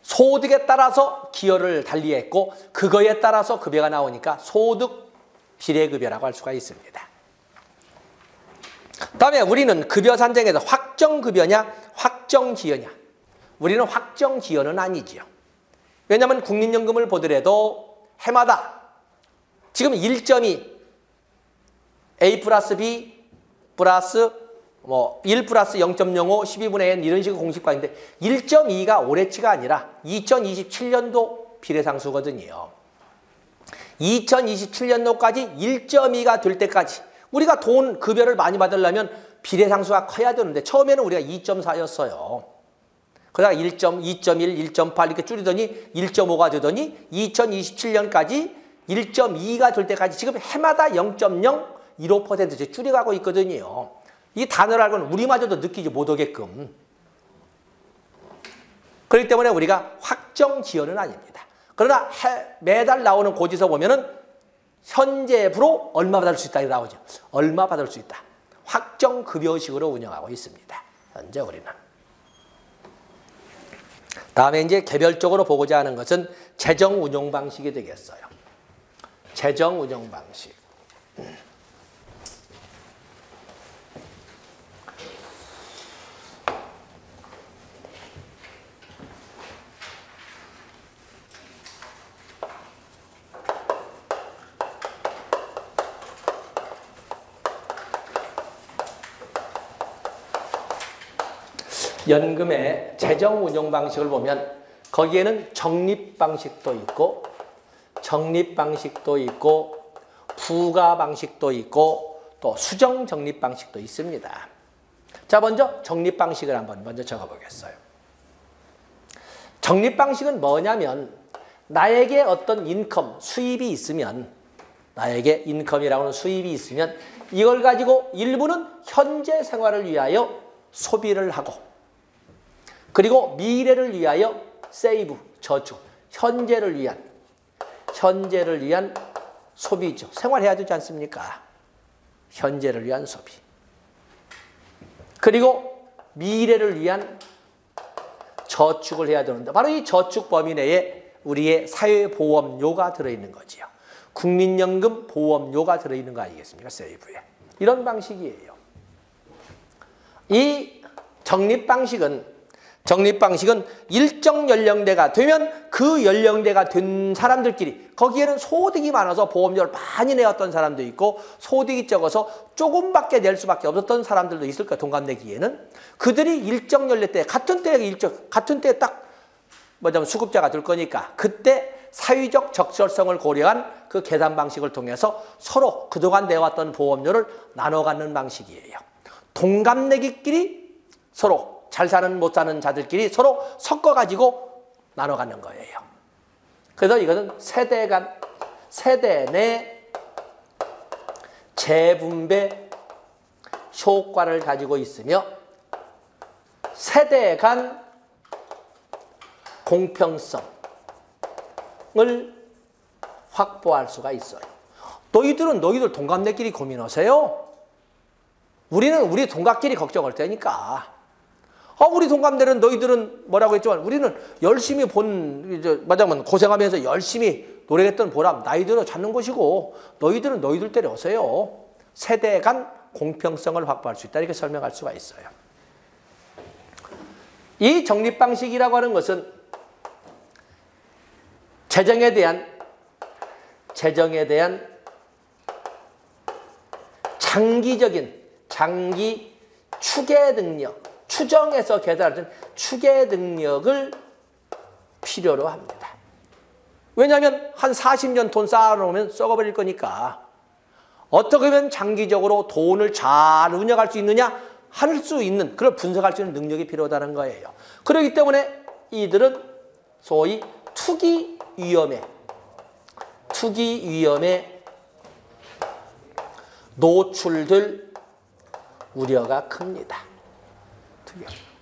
소득에 따라서 기여를 달리했고 그거에 따라서 급여가 나오니까 소득비례급여라고 할 수가 있습니다. 다음에 우리는 급여 산정에서 확정급여냐 확정기여냐. 우리는 확정기여는 아니지요. 왜냐하면 국민연금을 보더라도 해마다 지금 1.2 A 플러스 B 플러스 1 플러스 0.05 12분의 n 이런 식의 공식관인데 1.2가 올해치가 아니라 2027년도 비례상수거든요. 2027년도까지 1.2가 될 때까지 우리가 돈 급여를 많이 받으려면 비례상수가 커야 되는데 처음에는 우리가 2.4였어요. 그러다가 1.2, 2.1, 1.8 이렇게 줄이더니 1.5가 되더니 2027년까지 1.2가 될 때까지 지금 해마다 0.015%씩 줄여가고 있거든요. 이 단어를 알고는 우리마저도 느끼지 못하게끔. 그렇기 때문에 우리가 확정 지연은 아닙니다. 그러나 매달 나오는 고지서 보면은 현재부로 얼마 받을 수 있다 나오죠. 얼마 받을 수 있다. 확정 급여식으로 운영하고 있습니다. 현재 우리는. 다음에 이제 개별적으로 보고자 하는 것은 재정 운용 방식이 되겠어요. 재정 운용 방식. 연금의 재정 운용 방식을 보면 거기에는 적립 방식도 있고 적립 방식도 있고 부가 방식도 있고 또 수정 적립 방식도 있습니다. 자, 먼저 적립 방식을 한번 먼저 적어 보겠어요. 적립 방식은 뭐냐면 나에게 어떤 인컴, 수입이 있으면 나에게 인컴이라고 하는 수입이 있으면 이걸 가지고 일부는 현재 생활을 위하여 소비를 하고 그리고 미래를 위하여 세이브, 저축, 현재를 위한 소비죠. 생활해야 되지 않습니까? 현재를 위한 소비. 그리고 미래를 위한 저축을 해야 되는데 바로 이 저축 범위 내에 우리의 사회보험료가 들어있는 거지요. 국민연금 보험료가 들어있는 거 아니겠습니까? 세이브에. 이런 방식이에요. 이 적립 방식은 일정 연령대가 되면 그 연령대가 된 사람들끼리 거기에는 소득이 많아서 보험료를 많이 내었던 사람도 있고 소득이 적어서 조금밖에 낼 수밖에 없었던 사람들도 있을 거예요. 동갑 내기에는. 그들이 일정 연령대 같은 때에 딱 뭐냐면 수급자가 될 거니까 그때 사회적 적절성을 고려한 그 계산 방식을 통해서 서로 그동안 내왔던 보험료를 나눠 갖는 방식이에요. 동갑 내기끼리 서로 잘 사는 못 사는 자들끼리 서로 섞어가지고 나눠가는 거예요. 그래서 이것은 세대 내 재분배 효과를 가지고 있으며 세대 간 공평성을 확보할 수가 있어요. 너희들 동갑내끼리 고민하세요. 우리는 우리 동갑끼리 걱정할 테니까. 우리 동갑들은 너희들은 뭐라고 했지만 우리는 열심히 말하자면 고생하면서 열심히 노력했던 보람 나이들은 찾는 것이고 너희들은 너희들대로 오세요. 세대 간 공평성을 확보할 수 있다. 이렇게 설명할 수가 있어요. 이 적립 방식이라고 하는 것은 재정에 대한 장기 추계 능력 추정해서 계산하는 추계 능력을 필요로 합니다. 왜냐하면 한 40년 돈 쌓아놓으면 썩어버릴 거니까 어떻게 하면 장기적으로 돈을 잘 운영할 수 있느냐 할 수 있는 그걸 분석할 수 있는 능력이 필요하다는 거예요. 그렇기 때문에 이들은 소위 투기 위험에 노출될 우려가 큽니다.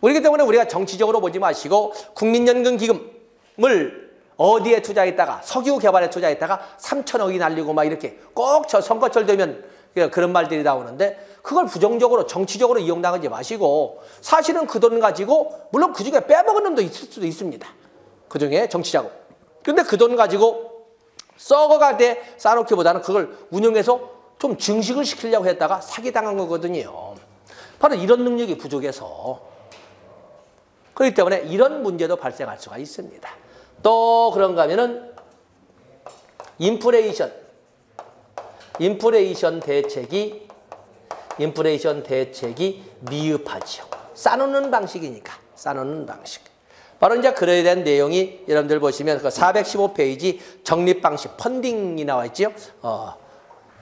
그렇기 때문에 우리가 정치적으로 보지 마시고 국민연금기금을 어디에 투자했다가 석유 개발에 투자했다가 3천억이 날리고 막 이렇게 꼭 저 선거철 되면 그런 말들이 나오는데 그걸 부정적으로 정치적으로 이용당하지 마시고 사실은 그 돈 가지고 물론 그중에 빼먹은 놈도 있을 수도 있습니다. 그중에 정치자금. 근데 그 돈 가지고 썩어가게 쌓아놓기보다는 그걸 운영해서 좀 증식을 시키려고 했다가 사기당한 거거든요. 바로 이런 능력이 부족해서 그렇기 때문에 이런 문제도 발생할 수가 있습니다. 또 그런가 하면은 인플레이션 대책이 미흡하죠. 싸놓는 방식이니까. 싸놓는 방식. 바로 이제 그래야 된 내용이 여러분들 보시면 그 415페이지 적립 방식 펀딩이 나와 있죠.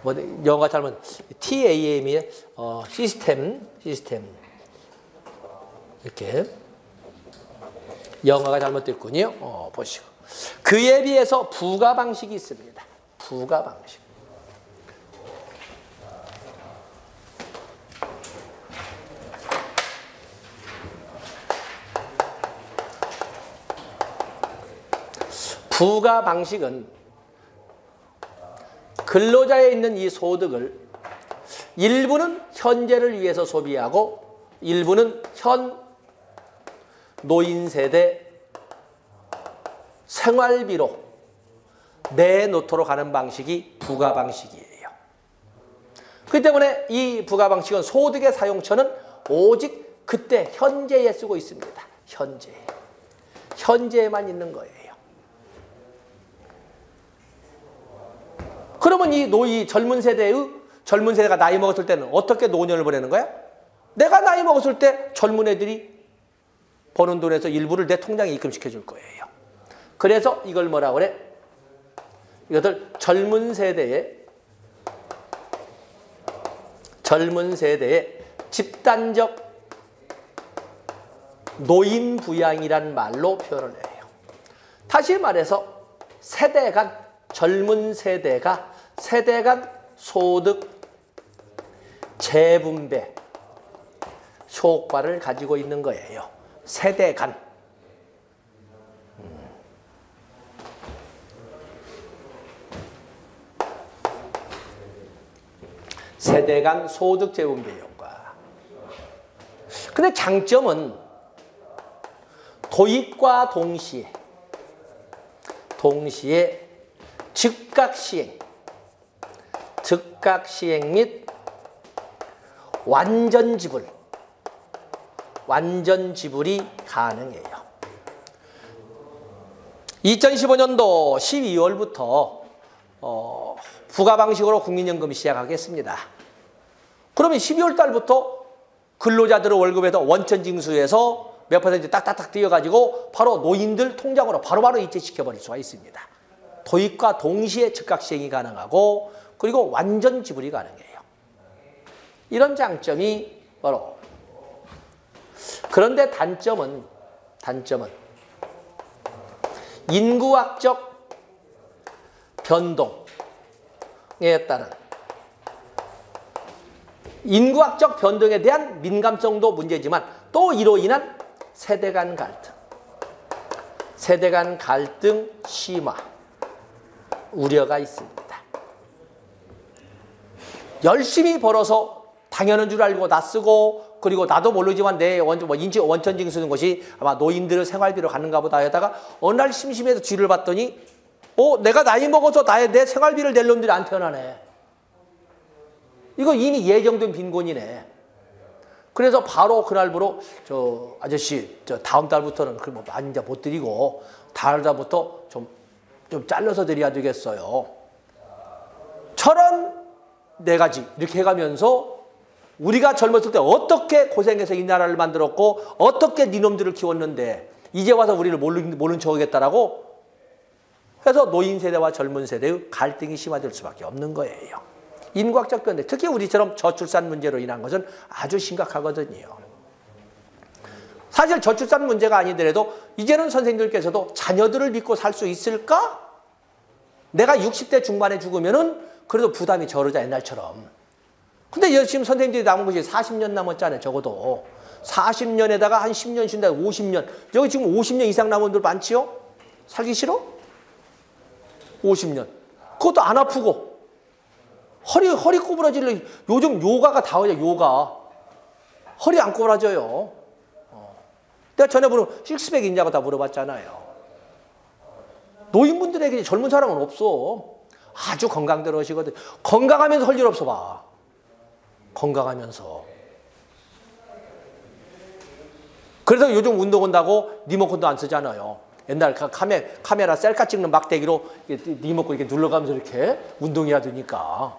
뭐 영어가 잘못 TAM의 시스템 이렇게 영어가 잘못됐군요. 보시고 그에 비해서 부가 방식이 있습니다. 부가 방식. 부가 방식은 근로자에 있는 이 소득을 일부는 현재를 위해서 소비하고 일부는 현 노인 세대 생활비로 내놓도록 하는 방식이 부가 방식이에요. 그렇기 때문에 이 부가 방식은 소득의 사용처는 오직 그때 현재에 쓰고 있습니다. 현재에만 있는 거예요. 그러면 이 젊은 세대가 나이 먹었을 때는 어떻게 노년을 보내는 거야? 내가 나이 먹었을 때 젊은 애들이 버는 돈에서 일부를 내 통장에 입금시켜 줄 거예요. 그래서 이걸 뭐라고 그래? 이것들 젊은 세대의 집단적 노인 부양이란 말로 표현을 해요. 다시 말해서 젊은 세대가 세대 간 소득 재분배 효과를 가지고 있는 거예요. 세대 간. 세대 간 소득 재분배 효과. 근데 장점은 도입과 동시에 즉각 시행 및 완전 지불이 가능해요. 2015년도 12월부터 부가 방식으로 국민연금이 시작하겠습니다. 그러면 12월 달부터 근로자들의 월급에서 원천징수해서 몇 퍼센트 딱딱딱 띄어가지고 바로 노인들 통장으로 바로바로 이체시켜버릴 수가 있습니다. 도입과 동시에 즉각 시행이 가능하고 그리고 완전 지불이 가능해요. 이런 장점이 바로. 그런데 단점은 인구학적 변동에 따른 인구학적 변동에 대한 민감성도 문제지만 또 이로 인한 세대 간 갈등 심화 우려가 있습니다. 열심히 벌어서 당연한 줄 알고 나 쓰고 그리고 나도 모르지만 내 원천징수 쓰는 것이 아마 노인들의 생활비로 가는가 보다 하다가 어느 날 심심해서 뒤를 봤더니 내가 나이 먹어서 내 생활비를 낼 놈들이 안 태어나네. 이거 이미 예정된 빈곤이네. 그래서 바로 그날부로 아저씨 다음 달부터는 많이 이제 못 드리고 다음 달부터 좀 잘라서 드려야 되겠어요. 저런 네 가지 이렇게 해가면서 우리가 젊었을 때 어떻게 고생해서 이 나라를 만들었고 어떻게 니놈들을 키웠는데 이제 와서 우리를 모른 척하겠다라고 해서 노인 세대와 젊은 세대의 갈등이 심화될 수밖에 없는 거예요. 인과적 변동, 특히 우리처럼 저출산 문제로 인한 것은 아주 심각하거든요. 사실 저출산 문제가 아니더라도 이제는 선생님들께서도 자녀들을 믿고 살 수 있을까? 내가 60대 중반에 죽으면은 그래도 부담이 저러자 옛날처럼. 근데 지금 선생님들이 남은 것이 40년 남았잖아요. 적어도 40년에다가 한 10년 쉰다 50년. 여기 지금 50년 이상 남은 분들 많지요? 살기 싫어? 50년. 그것도 안 아프고 허리 구부러질래. 요즘 요가가 다 하죠. 요가. 허리 안 구부러져요. 내가 전에 식스팩 있냐고 다 물어봤잖아요. 노인분들에게 젊은 사람은 없어. 아주 건강대로 하시거든. 건강하면서 할 일 없어 봐. 건강하면서. 그래서 요즘 운동 온다고 리모컨도 안 쓰잖아요. 옛날 카메라 셀카 찍는 막대기로 리모컨 이렇게 눌러가면서 이렇게 운동해야 되니까.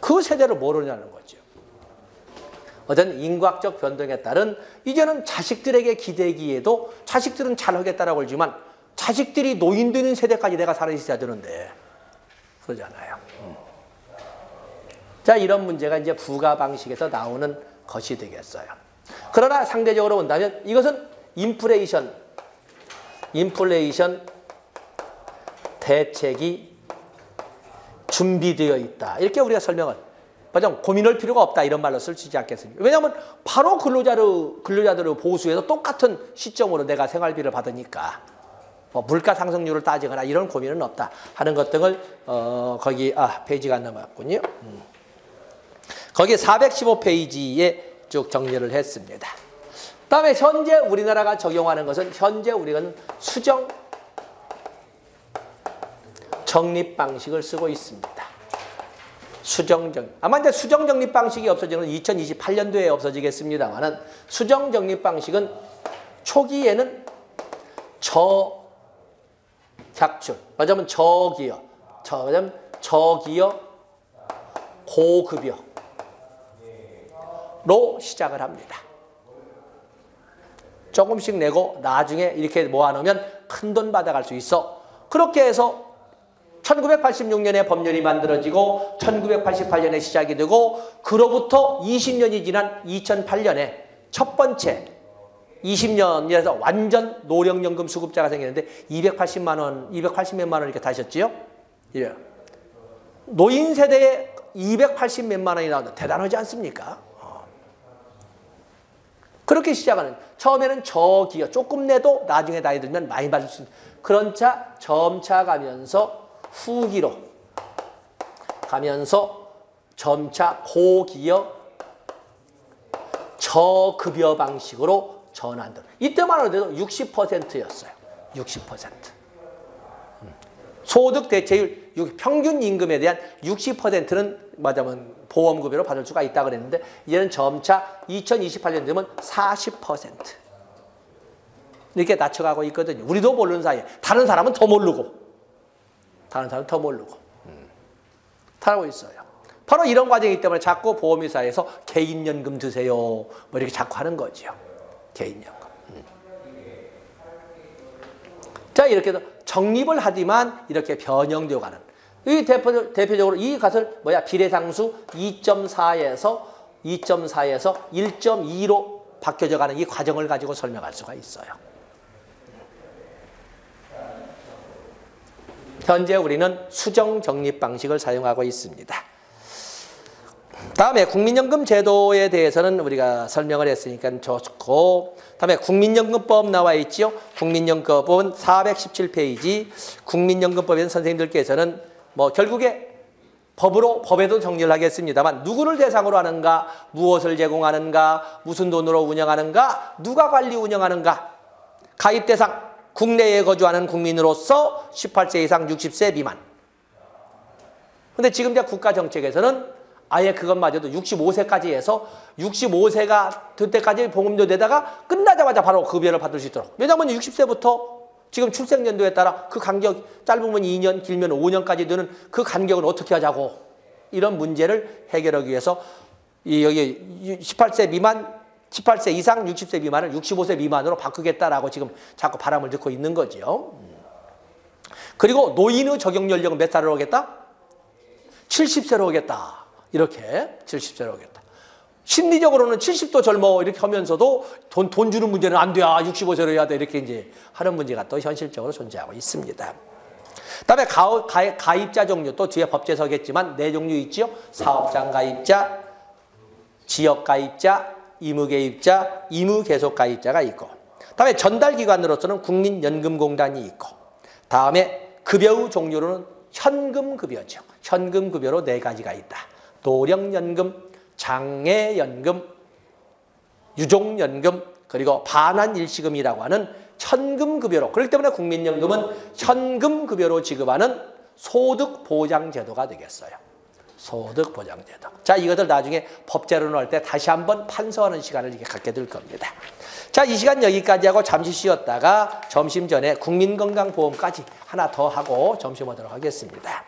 그 세대를 모르냐는 거죠. 어떤 인과적 변동에 따른 이제는 자식들에게 기대기에도 자식들은 잘하겠다라고 하지만 자식들이 노인 되는 세대까지 내가 살아있어야 되는데 그러잖아요. 자, 이런 문제가 이제 부가 방식에서 나오는 것이 되겠어요. 그러나 상대적으로 본다면 이것은 인플레이션 대책이 준비되어 있다. 이렇게 우리가 설명을 고민할 필요가 없다. 이런 말로 쓸 수 있지 않겠습니까? 왜냐하면 바로 근로자들을 보수해서 똑같은 시점으로 내가 생활비를 받으니까 물가 상승률을 따지거나 이런 고민은 없다 하는 것 등을 페이지가 안 남았군요. 거기 415페이지에 쭉 정리를 했습니다. 다음에 현재 우리나라가 적용하는 것은 현재 우리는 수정 적립 방식을 쓰고 있습니다. 아마 이제 수정 적립 방식이 없어지는 2028년도에 없어지겠습니다만은 수정 적립 방식은 초기에는 저작출, 말하자면 저기여, 고급여로 시작을 합니다. 조금씩 내고 나중에 이렇게 모아놓으면 큰돈 받아갈 수 있어. 그렇게 해서 1986년에 법률이 만들어지고 1988년에 시작이 되고 그로부터 20년이 지난 2008년에 첫 번째 20년이라서 완전 노령연금 수급자가 생기는데 280만 원 이렇게 다셨지요? 예. 노인 세대에 280 몇만 원이 나온다. 대단하지 않습니까? 그렇게 시작하는, 처음에는 저기요. 조금 내도 나중에 나이 들면 많이 받을 수 있는 그런 차 점차 가면서 후기로 가면서 점차 고기여 저급여 방식으로 전환된. 이때만 하더라도 60%였어요. 60%. 소득 대체율, 평균 임금에 대한 60%는 맞으면 보험급여로 받을 수가 있다고 그랬는데 이제는 점차 2028년 되면 40% 이렇게 낮춰가고 있거든요. 우리도 모르는 사이에 다른 사람은 더 모르고 타고 있어요. 바로 이런 과정이기 때문에 자꾸 보험회사에서 개인연금 드세요 뭐 이렇게 자꾸 하는 거죠. 개인연금. 자, 이렇게 해서 적립을 하지만 이렇게 변형되어 가는. 이 대표적으로 이 값을 비례상수 2.4에서 1.2로 바뀌어져 가는 이 과정을 가지고 설명할 수가 있어요. 현재 우리는 수정 적립 방식을 사용하고 있습니다. 다음에 국민연금 제도에 대해서는 우리가 설명을 했으니까 좋고, 다음에 국민연금법 나와 있지요. 국민연금법은 417페이지. 국민연금법에는 선생님들께서는 결국에 법에도 정리를 하겠습니다만 누구를 대상으로 하는가, 무엇을 제공하는가, 무슨 돈으로 운영하는가, 누가 관리 운영하는가, 가입 대상 국내에 거주하는 국민으로서 18세 이상 60세 미만. 근데 지금 이제 국가 정책에서는 아예 그것마저도 65세까지 해서 65세가 될 때까지 보험료 내다가 끝나자마자 바로 급여를 받을 수 있도록. 왜냐하면 60세부터 지금 출생연도에 따라 그 간격, 짧으면 2년, 길면 5년까지 되는 그 간격을 어떻게 하자고. 이런 문제를 해결하기 위해서 여기 18세 이상 60세 미만을 65세 미만으로 바꾸겠다라고 지금 자꾸 바람을 듣고 있는 거죠. 그리고 노인의 적용 연령은 몇 살로 하겠다? 70세로 오겠다. 이렇게 70세로 오겠다. 심리적으로는 70도 젊어 이렇게 하면서도 돈 주는 문제는 안 돼. 65세로 해야 돼. 이렇게 이제 하는 문제가 또 현실적으로 존재하고 있습니다. 그다음에 가입자 종류 또 뒤에 법제에 서겠지만 네 종류 있죠. 사업장 가입자, 지역 가입자, 의무 개입자, 의무 계속 가입자가 있고, 그다음에 전달 기관으로서는 국민연금공단이 있고, 다음에 급여의 종류로는 현금급여죠. 현금급여로 네 가지가 있다. 노령연금, 장애연금, 유족연금, 그리고 반환일시금이라고 하는 현금급여로, 그렇기 때문에 국민연금은 현금급여로 지급하는 소득보장제도가 되겠어요. 소득보장제도. 자, 이것을 나중에 법제론을 할 때 다시 한번 판서하는 시간을 이렇게 갖게 될 겁니다. 자, 이 시간 여기까지 하고 잠시 쉬었다가 점심 전에 국민건강보험까지 하나 더 하고 점심 하도록 하겠습니다.